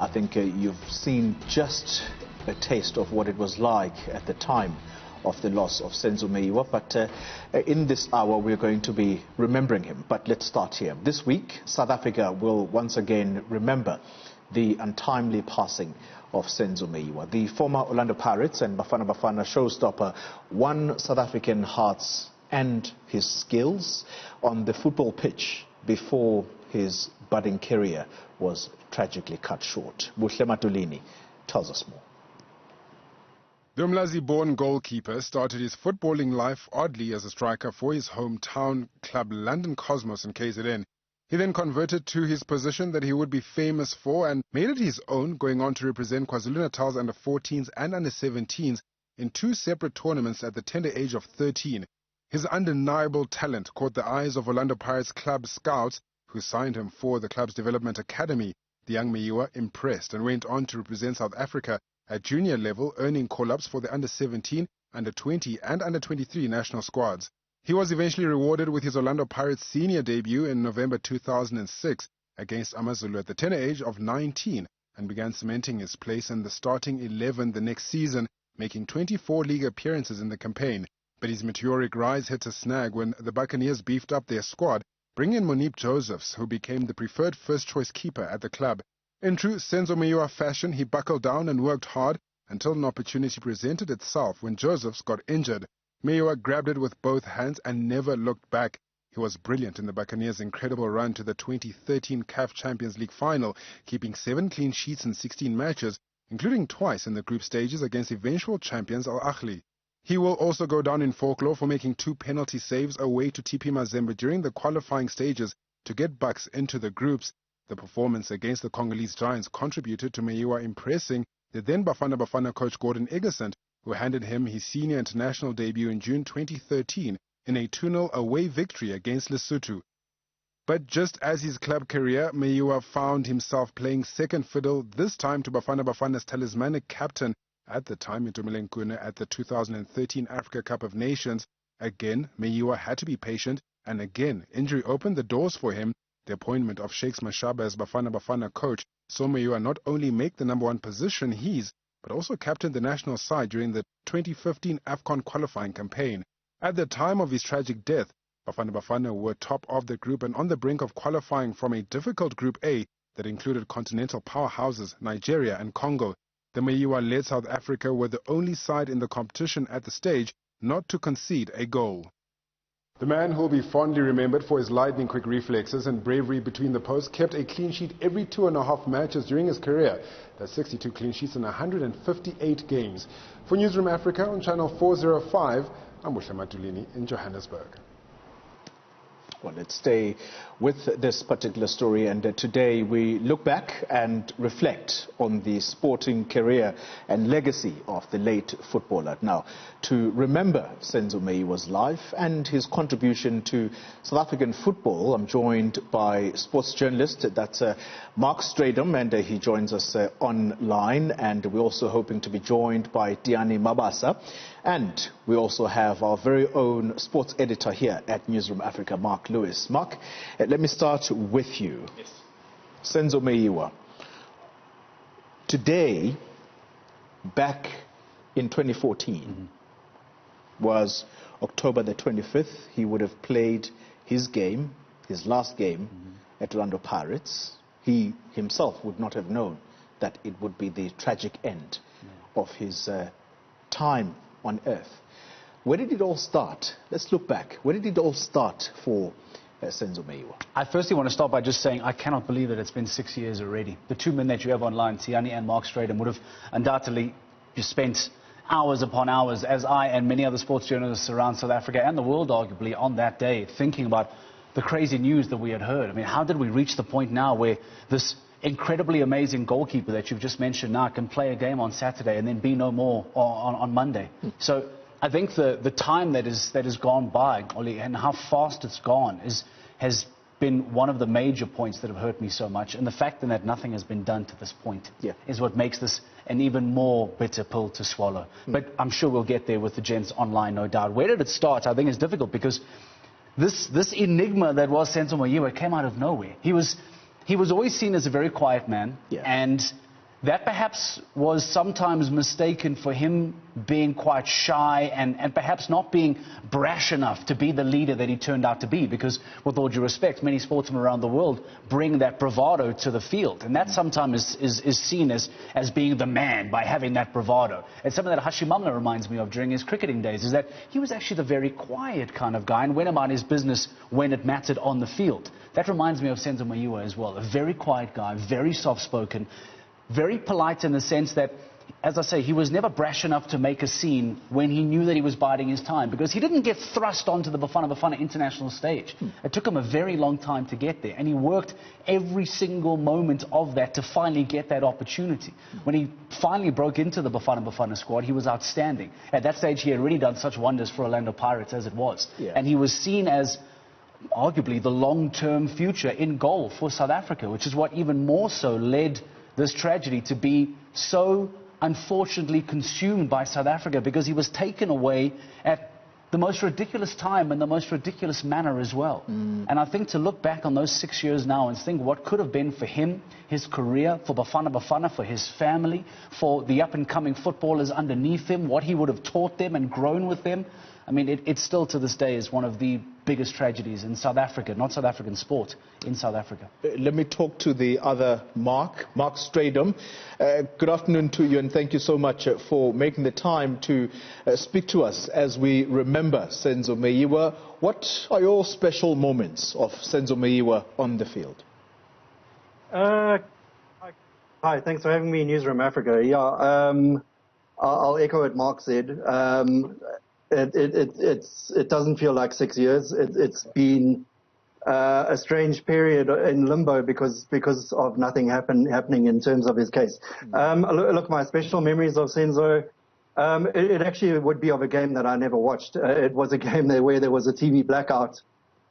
I think you've seen just a taste of what it was like at the time of the loss of Senzo Meyiwa, but in this hour we're going to be remembering him. But let's start here. This week, South Africa will once again remember the untimely passing of Senzo Meyiwa. The former Orlando Pirates and Bafana Bafana showstopper won South African hearts and his skills on the football pitch before his budding career was tragically cut short. Buhle Matulini tells us more. The Umlazi-born goalkeeper started his footballing life oddly as a striker for his hometown club London Cosmos in KZN. He then converted to his position that he would be famous for and made it his own, going on to represent KwaZulu-Natal's under-14s and under-17s in two separate tournaments at the tender age of 13. His undeniable talent caught the eyes of Orlando Pirates club scouts, who signed him for the club's development academy. The young Meyiwa impressed and went on to represent South Africa at junior level, earning call-ups for the under-17, under-20 and under-23 national squads. He was eventually rewarded with his Orlando Pirates senior debut in November 2006 against AmaZulu at the tender age of 19 and began cementing his place in the starting 11 the next season, making 24 league appearances in the campaign. But his meteoric rise hit a snag when the Buccaneers beefed up their squad, bringing in Monique Josephs, who became the preferred first-choice keeper at the club. In true Senzo Meyiwa fashion, he buckled down and worked hard until an opportunity presented itself when Josephs got injured. Meyiwa grabbed it with both hands and never looked back. He was brilliant in the Buccaneers' incredible run to the 2013 CAF Champions League final, keeping 7 clean sheets in 16 matches, including twice in the group stages against eventual champions Al Ahly. He will also go down in folklore for making 2 penalty saves away to TP Mazembe during the qualifying stages to get Bucks into the groups. The performance against the Congolese Giants contributed to Meyiwa impressing the then Bafana Bafana coach Gordon Egersund, who handed him his senior international debut in June 2013 in a 2-0 away victory against Lesotho. But just as his club career, Meyiwa found himself playing second fiddle, this time to Bafana Bafana's talismanic captain at the time, Itumeleng Khune, at the 2013 Africa Cup of Nations. Again, Meyiwa had to be patient, and again, injury opened the doors for him. The appointment of Shakes Mashaba as Bafana Bafana coach saw Meyiwa not only make the #1 position his, but also captain the national side during the 2015 AFCON qualifying campaign. At the time of his tragic death, Bafana Bafana were top of the group and on the brink of qualifying from a difficult Group A that included continental powerhouses Nigeria and Congo. The Meyiwa-led South Africa were the only side in the competition at the stage not to concede a goal. The man who will be fondly remembered for his lightning-quick reflexes and bravery between the posts kept a clean sheet every 2.5 matches during his career. That's 62 clean sheets in 158 games. For Newzroom Afrika on Channel 405, I'm Buhle Matulini in Johannesburg. Well, let's stay with this particular story, and today we look back and reflect on the sporting career and legacy of the late footballer. Now, to remember Senzo Meyiwa's life and his contribution to South African football, I'm joined by sports journalist, that's Marc Lewis, and he joins us online, and we're also hoping to be joined by Diani Mabasa. And we also have our very own sports editor here at Newzroom Afrika, Marc Lewis. Marc, let me start with you. Yes. Senzo Meyiwa. Today, back in 2014, was October the 25th. He would have played his game, his last game, at Orlando Pirates. He himself would not have known that it would be the tragic end of his time on earth. Where did it all start? Let's look back. Where did it all start for Senzo Meyiwa? I firstly want to start by just saying I cannot believe that it's been 6 years already. The two men that you have online, Tiani and Marc Lewis, would have undoubtedly just spent hours upon hours, as I and many other sports journalists around South Africa and the world arguably on that day, thinking about the crazy news that we had heard. I mean, how did we reach the point now where this incredibly amazing goalkeeper that you've just mentioned now can play a game on Saturday and then be no more on Monday? So I think the time that has gone by, Oli, and how fast it's gone has been one of the major points that have hurt me so much. And the fact that nothing has been done to this point is what makes this an even more bitter pill to swallow. But I'm sure we'll get there with the gents online, no doubt. Where did it start? I think it's difficult because this enigma that was Senzo Meyiwa came out of nowhere. He was always seen as a very quiet man, and that perhaps was sometimes mistaken for him being quite shy and perhaps not being brash enough to be the leader that he turned out to be, because with all due respect, many sportsmen around the world bring that bravado to the field, and that sometimes is seen as being the man by having that bravado. It's something that Hashimamla reminds me of during his cricketing days, is that he was actually the very quiet kind of guy and went about his business when it mattered on the field. That reminds me of Senzo Meyiwa as well, a very quiet guy, very soft-spoken, very polite in the sense that, as I say, he was never brash enough to make a scene when he knew that he was biding his time, because he didn't get thrust onto the Bafana Bafana international stage. It took him a very long time to get there, and he worked every single moment of that to finally get that opportunity. When he finally broke into the Bafana Bafana squad, he was outstanding. At that stage, he had already done such wonders for Orlando Pirates as it was, and he was seen as arguably the long-term future in goal for South Africa, which is what even more so led this tragedy to be so unfortunately consumed by South Africa, because he was taken away at the most ridiculous time and the most ridiculous manner as well. And I think to look back on those 6 years now and think what could have been for him, his career, for Bafana Bafana, for his family, for the up-and-coming footballers underneath him, what he would have taught them and grown with them, I mean, it still to this day is one of the biggest tragedies in South Africa, not South African sport, in South Africa. Let me talk to the other Marc Strydom. Good afternoon to you, and thank you so much for making the time to speak to us as we remember Senzo Meyiwa. What are your special moments of Senzo Meyiwa on the field? Hi, thanks for having me in Newzroom Afrika. Yeah, I'll echo what Marc said. It doesn't feel like 6 years. It's been a strange period in limbo because of nothing happening in terms of his case. Look, my special memories of Senzo, it actually would be of a game that I never watched. It was a game where there was a TV blackout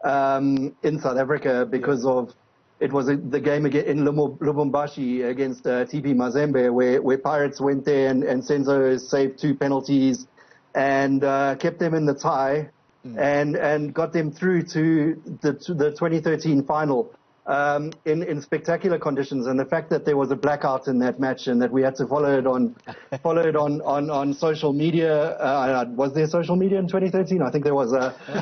in South Africa because of it was the game in Lubumbashi against TP Mazembe, where Pirates went there and Senzo saved 2 penalties and kept them in the tie and got them through to the 2013 final in spectacular conditions. And the fact that there was a blackout in that match and that we had to follow it on social media. Was there social media in 2013? I think there was,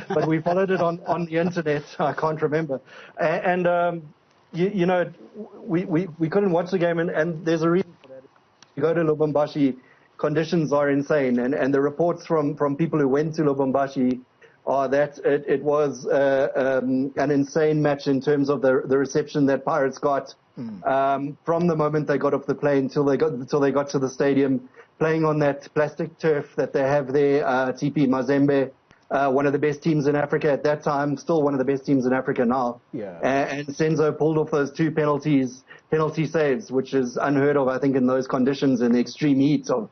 but we followed it on the internet. I can't remember. And you know, we couldn't watch the game, and there's a reason for that. You go to Lubumbashi, conditions are insane, and the reports from people who went to Lubumbashi are that it was an insane match in terms of the reception that Pirates got from the moment they got off the plane till they got to the stadium, playing on that plastic turf that they have there, TP Mazembe. One of the best teams in Africa at that time, still one of the best teams in Africa now. And Senzo pulled off those 2 penalty saves, which is unheard of, I think, in those conditions, in the extreme heat of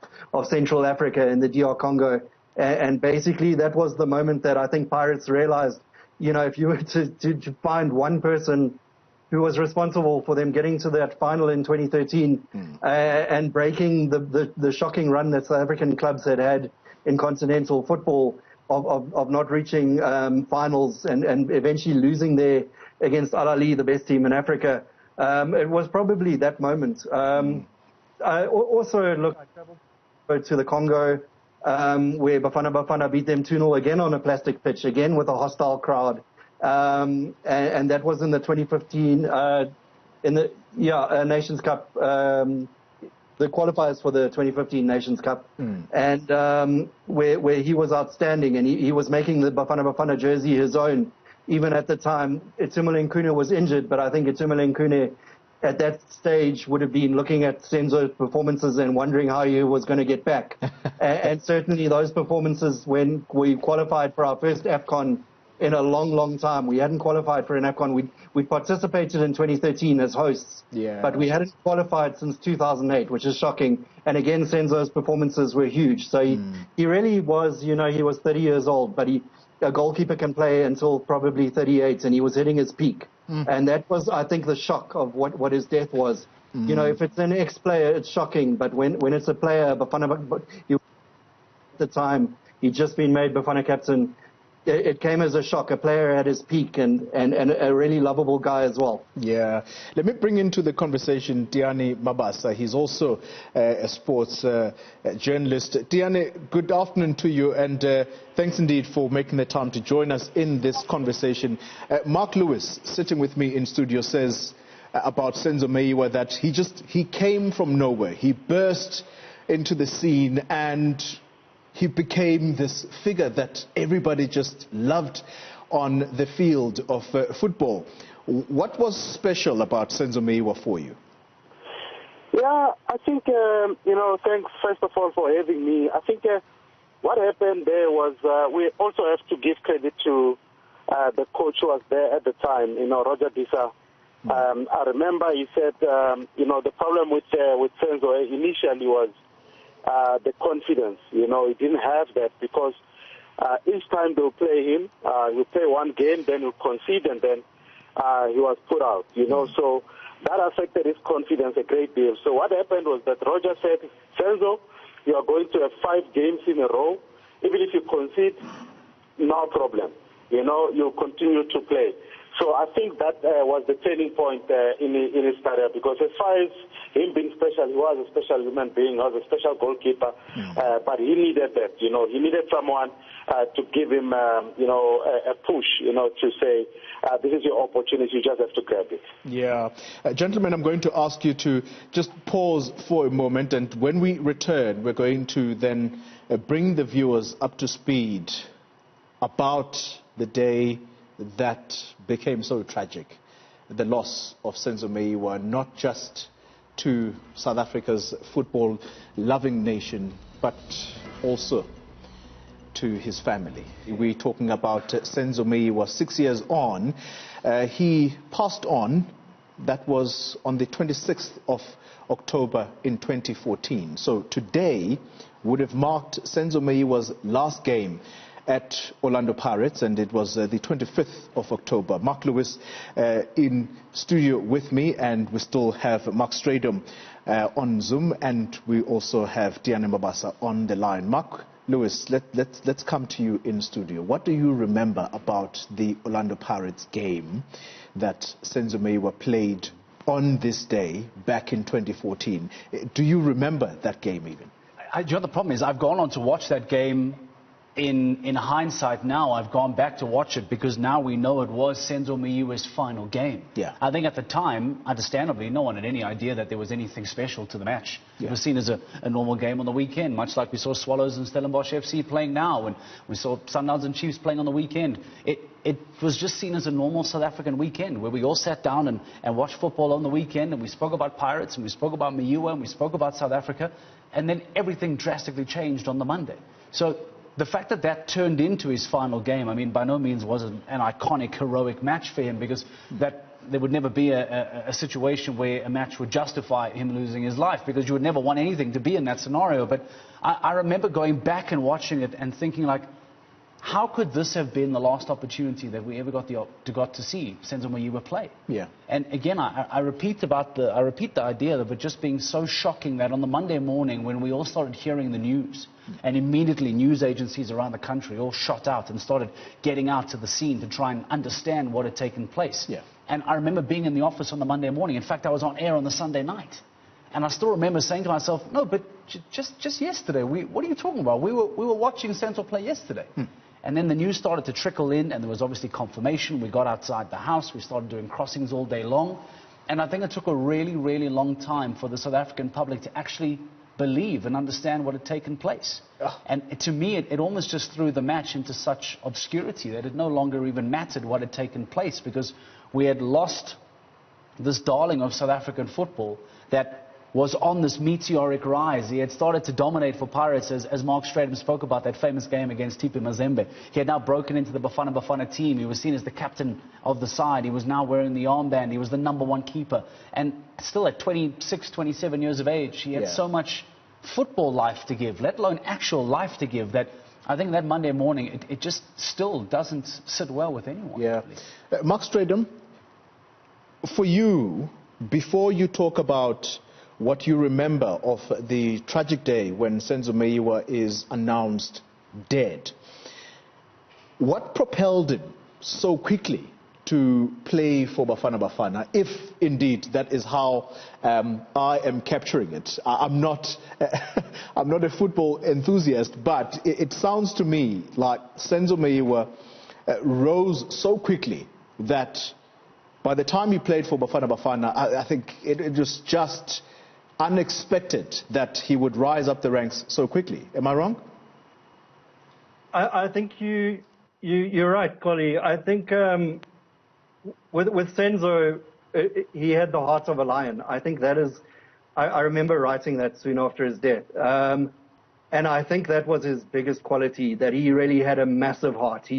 Central Africa and the DR Congo. And basically, that was the moment that I think Pirates realized, you know, if you were to find one person who was responsible for them getting to that final in 2013 and breaking the shocking run that South African clubs had in continental football, of not reaching finals and eventually losing there against Al Ahly, the best team in Africa. It was probably that moment. I also, look, I traveled to the Congo, where Bafana Bafana beat them 2-0 again on a plastic pitch, again with a hostile crowd. And that was in the 2015 in the Nations Cup, the qualifiers for the 2015 Nations Cup, and where he was outstanding, and he was making the Bafana Bafana jersey his own. Even at the time, Itumeleng Khune was injured, but I think Itumeleng Khune at that stage would have been looking at Senzo's performances and wondering how he was going to get back. And certainly those performances when we qualified for our first AFCON in a long, long time. We hadn't qualified for an AFCON. We participated in 2013 as hosts, but we hadn't qualified since 2008, which is shocking. And again, Senzo's performances were huge. So he really was, you know, he was 30 years old, but a goalkeeper can play until probably 38, and he was hitting his peak. And that was, I think, the shock of what his death was. You know, if it's an ex-player, it's shocking, but when it's a player, Bafana, at the time, he'd just been made Bafana captain. it came as a shock. A player at his peak and a really lovable guy as well. Yeah. Let me bring into the conversation Diani Mabasa. He's also a sports journalist. Diani, good afternoon to you, and thanks indeed for making the time to join us in this conversation. Marc Lewis, sitting with me in studio, says about Senzo Meyiwa that he came from nowhere. He burst into the scene and he became this figure that everybody just loved on the field of football. What was special about Senzo Meyiwa for you? Yeah, I think, thanks first of all for having me. I think what happened there was we also have to give credit to the coach who was there at the time, Roger Disa. I remember he said, the problem with Senzo initially was the confidence. He didn't have that because each time they'll play him, he'll play one game, then he'll concede, and then he was put out. So that affected his confidence a great deal. So what happened was that Roger said, Senzo, you are going to have 5 games in a row. Even if you concede, no problem. You'll continue to play. So I think that was the turning point in his career, because as far as him being special, he was a special human being, he was a special goalkeeper, but he needed that, he needed someone to give him, a push, to say, this is your opportunity, you just have to grab it. Yeah. Gentlemen, I'm going to ask you to just pause for a moment, and when we return, we're going to then bring the viewers up to speed about the day that became so tragic, the loss of Senzo Meyiwa, not just to South Africa's football-loving nation, but also to his family. We're talking about Senzo Meyiwa. 6 years on, he passed on. That was on the 26th of October in 2014. So today would have marked Senzo Meyiwa's last game at Orlando Pirates, and it was the 25th of October. Marc Lewis in studio with me, and we still have Mark Stradom on Zoom, and we also have Diani Mabasa on the line. Marc Lewis, let's come to you in studio. What do you remember about the Orlando Pirates game that Senzo Meyiwa played on this day back in 2014? Do you remember that game even? The problem is I've gone on to watch that game. In hindsight now, I've gone back to watch it because now we know it was Senzo Meyiwa's final game. Yeah. I think at the time, understandably, no one had any idea that there was anything special to the match. Yeah. It was seen as a normal game on the weekend, much like we saw Swallows and Stellenbosch FC playing now, and we saw Sundowns and Chiefs playing on the weekend. It was just seen as a normal South African weekend where we all sat down and watched football on the weekend, and we spoke about Pirates, and we spoke about Meyiwa, and we spoke about South Africa, and then everything drastically changed on the Monday. So the fact that that turned into his final game, I mean, by no means was an iconic, heroic match for him, because there would never be a situation where a match would justify him losing his life, because you would never want anything to be in that scenario. But I remember going back and watching it and thinking, like, how could this have been the last opportunity that we ever got to see Senzo Meyiwa play? Yeah. And again, I repeat the idea of it just being so shocking that on the Monday morning when we all started hearing the news, and immediately news agencies around the country all shot out and started getting out to the scene to try and understand what had taken place. Yeah. And I remember being in the office on the Monday morning. In fact, I was on air on the Sunday night. And I still remember saying to myself, no, but just yesterday, what are you talking about? We were watching Senzo play yesterday. And then the news started to trickle in, and there was obviously confirmation. We got outside the house. We started doing crossings all day long. And I think it took a really, really long time for the South African public to actually believe and understand what had taken place. And to me, it almost just threw the match into such obscurity that it no longer even mattered what had taken place, because we had lost this darling of South African football that was on this meteoric rise. He had started to dominate for Pirates, as Mark Stradom spoke about, that famous game against Tipi Mazembe. He had now broken into the Bafana team. He was seen as the captain of the side. He was now wearing the armband. He was the #1 keeper. And still at 26, 27 years of age, he had so much football life to give, let alone actual life to give, that I think that Monday morning, it just still doesn't sit well with anyone. Yeah. Mark Stradom, for you, before you talk about what you remember of the tragic day when Senzo Meyiwa is announced dead, what propelled him so quickly to play for Bafana Bafana, if indeed that is how I am capturing it? I'm not a football enthusiast, but it sounds to me like Senzo Meyiwa rose so quickly that by the time he played for Bafana Bafana, I think it was just unexpected that he would rise up the ranks so quickly. Am I wrong? I think you're right, Xoli. I think with Senzo, he had the heart of a lion. I think that is, I remember writing that soon after his death. And I think that was his biggest quality, that he really had a massive heart.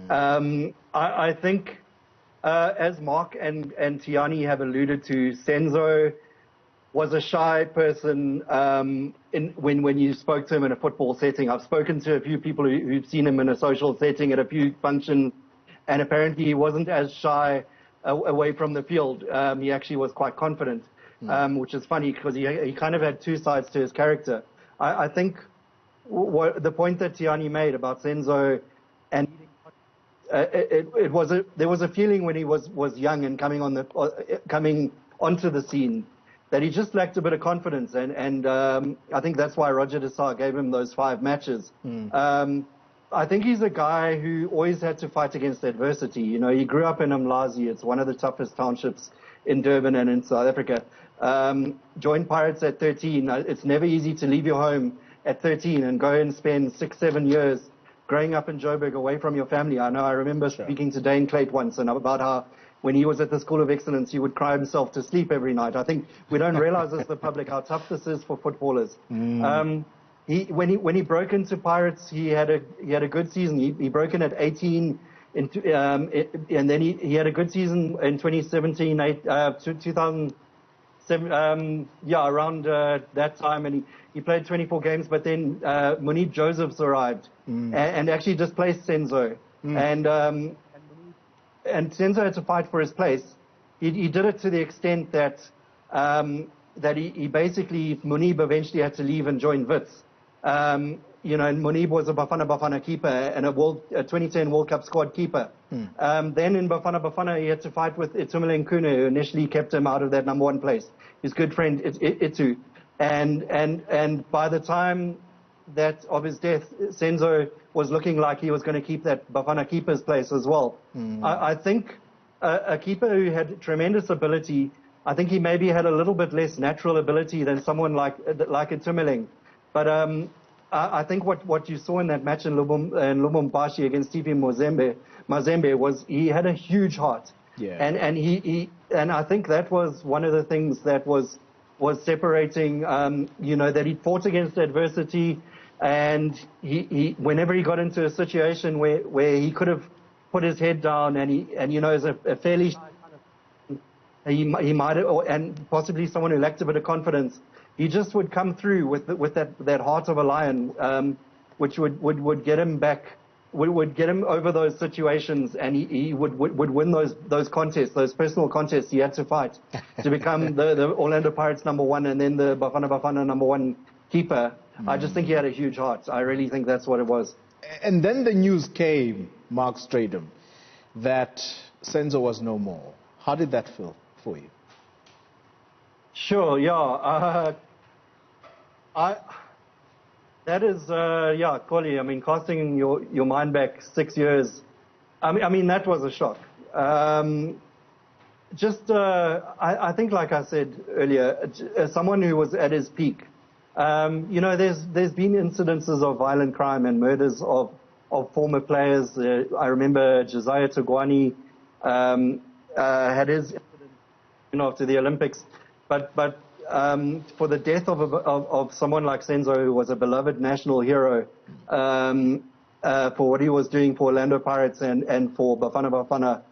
I think, as Marc and Tiani have alluded to, Senzo was a shy person when you spoke to him in a football setting. I've spoken to a few people who've seen him in a social setting at a few functions, and apparently he wasn't as shy away from the field. He actually was quite confident, which is funny because he kind of had two sides to his character. I think the point that Tiani made about Senzo, and there was a feeling when he was young and coming onto the scene, that he just lacked a bit of confidence, and I think that's why Roger de Sá gave him those 5 matches. I think he's a guy who always had to fight against adversity. You know, he grew up in Umlazi. It's one of the toughest townships in Durban and in South Africa. Joined Pirates at 13. It's never easy to leave your home at 13 and go and spend 6-7 years growing up in Joburg away from your family. I remember speaking to Dane Clate once and about how when he was at the School of Excellence, he would cry himself to sleep every night. I think we don't realize as the public how tough this is for footballers. When he broke into Pirates, he had a good season. He broke in at 18, and then he had a good season in 2017, 2007, around that time, and he played 24 games. But then Munib Josephs arrived and actually displaced Senzo, and Senzo had to fight for his place. He did it to the extent that he basically, Munib eventually had to leave and join Wits. And Munib was a Bafana keeper and a 2010 World Cup squad keeper. Then in Bafana he had to fight with Itumeleng Khune, who initially kept him out of that number 1 place. His good friend Itu. And by the time that of his death, Senzo was looking like he was going to keep that Bafana keeper's place as well. I think a keeper who had tremendous ability, I think he maybe had a little bit less natural ability than someone like Itumeleng. But I think what you saw in that match in Lubumbashi against TV Mazembe was he had a huge heart. Yeah. And I think that was one of the things that was separating, that he fought against adversity, and he whenever he got into a situation where he could have put his head down and as a fairly he might have, and possibly someone who lacked a bit of confidence, he just would come through with that heart of a lion, which would get him back, would get him over those situations, and he would win those contests, those personal contests he had to fight to become the Orlando Pirates number 1 and then the Bafana number 1 keeper. I just think he had a huge heart. I really think that's what it was. And then the news came, Mark Stradum, that Senzo was no more. How did that feel for you? Sure, yeah. That is, Xoli, I mean, casting your mind back 6 years, I mean, that was a shock. I think, like I said earlier, as someone who was at his peak, there's been incidences of violent crime and murders of former players. I remember Josiah Tugwani had his incident after the Olympics, but for the death of someone like Senzo, who was a beloved national hero, for what he was doing for Orlando Pirates and for Bafana,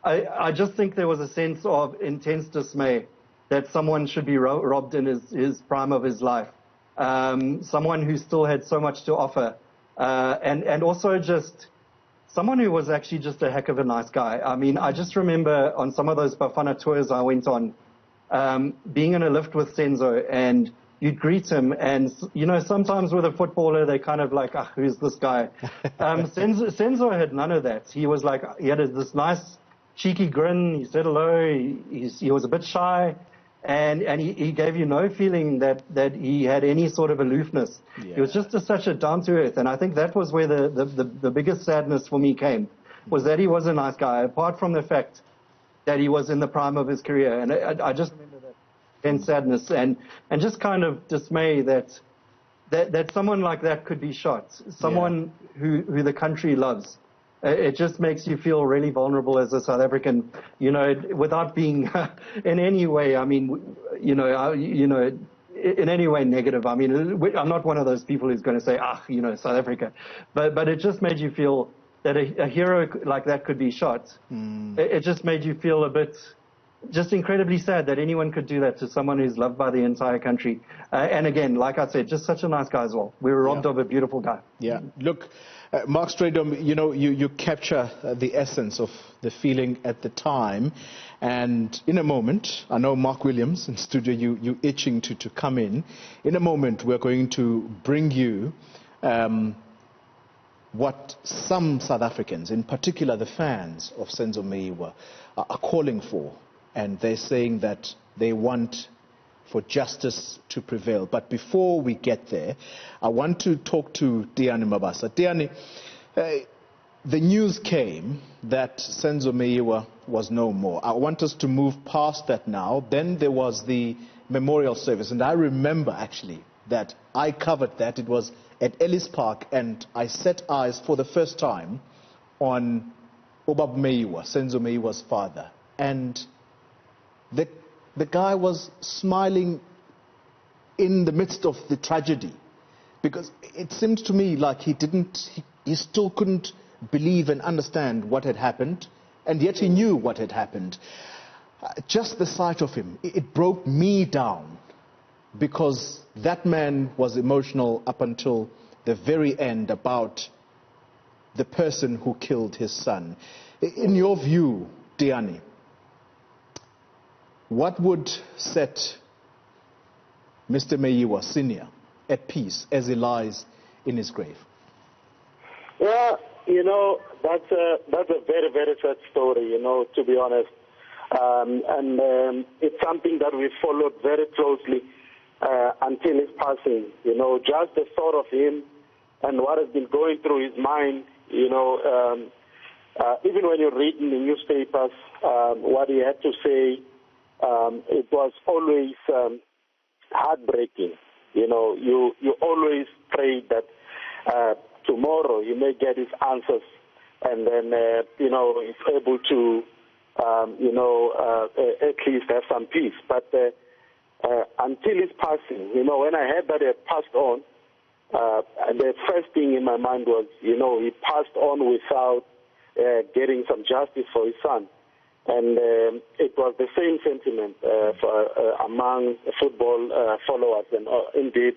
I just think there was a sense of intense dismay that someone should be robbed in his prime of his life. Someone who still had so much to offer, and also just someone who was actually just a heck of a nice guy. I mean, I just remember on some of those Bafana tours I went on, being in a lift with Senzo, and you'd greet him, and, you know, sometimes with a footballer, they kind of like, ah, who's this guy? Senzo had none of that. He was like, he had this nice, cheeky grin. He said hello. He was a bit shy, and he gave you no feeling that he had any sort of aloofness. Yeah. He was just such a down to earth, and I think that was where the biggest sadness for me came, was that he was a nice guy, apart from the fact that he was in the prime of his career. And I just remember that intense sadness and just kind of dismay that someone like that could be shot, someone who the country loves. It just makes you feel really vulnerable as a South African, you know, without being in any way, I mean, in any way negative. I mean, I'm not one of those people who's going to say, you know, South Africa. But it just made you feel that a hero like that could be shot. It just made you feel a bit, just incredibly sad that anyone could do that to someone who's loved by the entire country. And again, like I said, just such a nice guy as well. We were robbed of a beautiful guy. Yeah. Look, Mark Strydom, you know, you capture the essence of the feeling at the time. And in a moment, I know Mark Williams in studio, you itching to come in. In a moment, we're going to bring you what some South Africans, in particular the fans of Senzo Meyiwa, are calling for. And they're saying that they want for justice to prevail. But before we get there, I want to talk to Diani Mabasa. Diani, the news came that Senzo Meyiwa was no more. I want us to move past that now. Then there was the memorial service. And I remember, actually, that I covered that. It was at Ellis Park, and I set eyes for the first time on Obab Meyiwa, Senzo Meyiwa's father. And the guy was smiling in the midst of the tragedy, because it seemed to me like he still couldn't believe and understand what had happened, and yet he knew what had happened. Just the sight of him, it broke me down, because that man was emotional up until the very end about the person who killed his son. In your view, Diani, what would set Mr. Meyiwa Sr. at peace as he lies in his grave? Yeah, you know, that's a very, very sad story, you know, to be honest. It's something that we followed very closely until his passing. You know, just the thought of him and what has been going through his mind, you know, even when you read in the newspapers what he had to say, it was always heartbreaking. You know, you always pray that tomorrow you may get his answers, and then, you know, he's able to, at least have some peace. But until his passing, you know, when I heard that he had passed on, the first thing in my mind was, you know, he passed on without getting some justice for his son. And it was the same sentiment among football followers and indeed,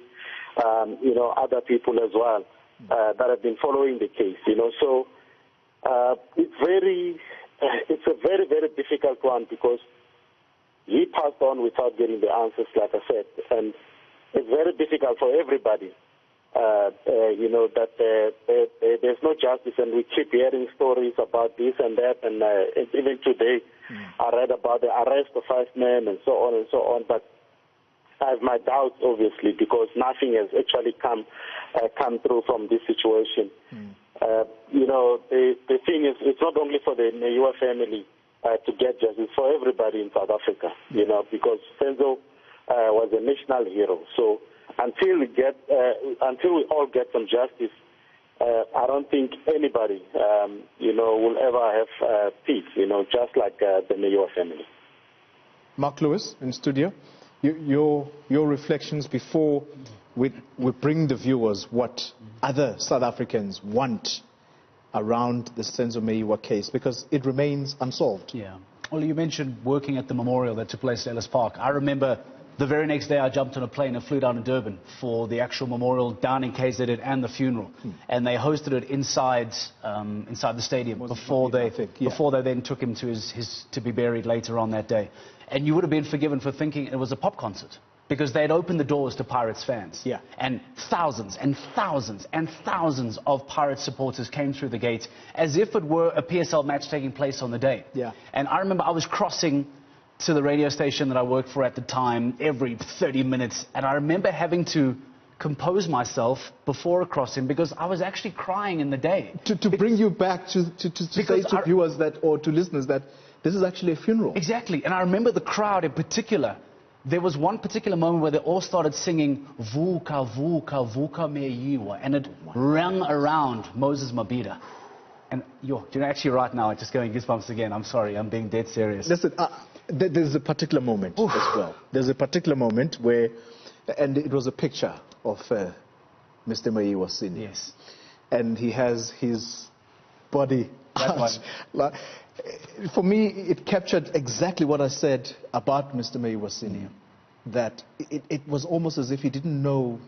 you know, other people as well that have been following the case, you know. So it's a very, very difficult one, because he passed on without getting the answers, like I said. And it's very difficult for everybody, you know, that there's no justice, and we keep hearing stories about this and that, and even today I read about the arrest of 5 men and so on and so on, but I have my doubts, obviously, because nothing has actually come through from this situation. You know, the thing is, it's not only for the Meyiwa family to get justice, for everybody in South Africa, you know, because Senzo was a national hero. So until we all get some justice, I don't think anybody, you know, will ever have peace, you know, just like the Meyiwa family. Marc Lewis in studio, your reflections before we bring the viewers what other South Africans want around the Senzo Meyiwa case, because it remains unsolved. Yeah. Well, you mentioned working at the memorial that took place at Ellis Park. I remember the very next day I jumped on a plane and flew down to Durban for the actual memorial down in KZN and the funeral. And they hosted it inside the stadium before they then took him to be buried later on that day. And you would have been forgiven for thinking it was a pop concert. because they had opened the doors to Pirates fans. Yeah. And thousands and thousands and thousands of Pirates supporters came through the gate as if it were a PSL match taking place on the day. Yeah. And I remember I was crossing to the radio station that I worked for at the time every 30 minutes. And I remember having to compose myself before a crossing because I was actually crying in the day. To bring you back to say to viewers that, or to listeners that this is actually a funeral. Exactly. And I remember the crowd in particular. There was one particular moment where they all started singing Vuka, Vuka, Vuka Meyiwa, and it rang around Moses Mabhida. And you're actually right now, just going goosebumps again. I'm sorry, I'm being dead serious. Listen, there's a particular moment as well. There's a particular moment where, and it was a picture of Mr. Meyiwa Senior. Yes. And he has his body out. For me, it captured exactly what I said about Mr. Meyiwa Senior. That it was almost as if he didn't know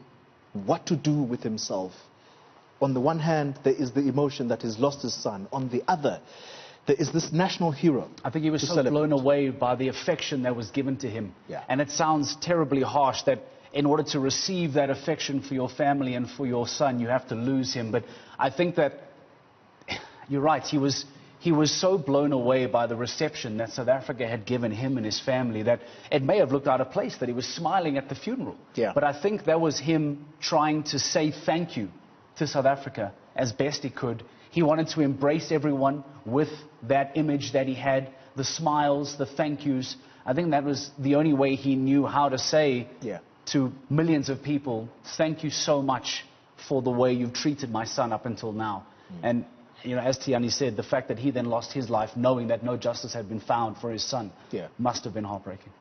what to do with himself. On the one hand, there is the emotion that he's lost his son. On the other, there is this national hero. I think he was so blown away by the affection that was given to him. Yeah. And it sounds terribly harsh that in order to receive that affection for your family and for your son, you have to lose him. But I think that you're right. He was so blown away by the reception that South Africa had given him and his family that it may have looked out of place that he was smiling at the funeral. Yeah. But I think that was him trying to say thank you to South Africa as best he could. He wanted to embrace everyone with that image that he had, the smiles, the thank yous. I think that was the only way he knew how to say to millions of people, thank you so much for the way you've treated my son up until now. And you know, as Tiani said, the fact that he then lost his life knowing that no justice had been found for his son must have been heartbreaking.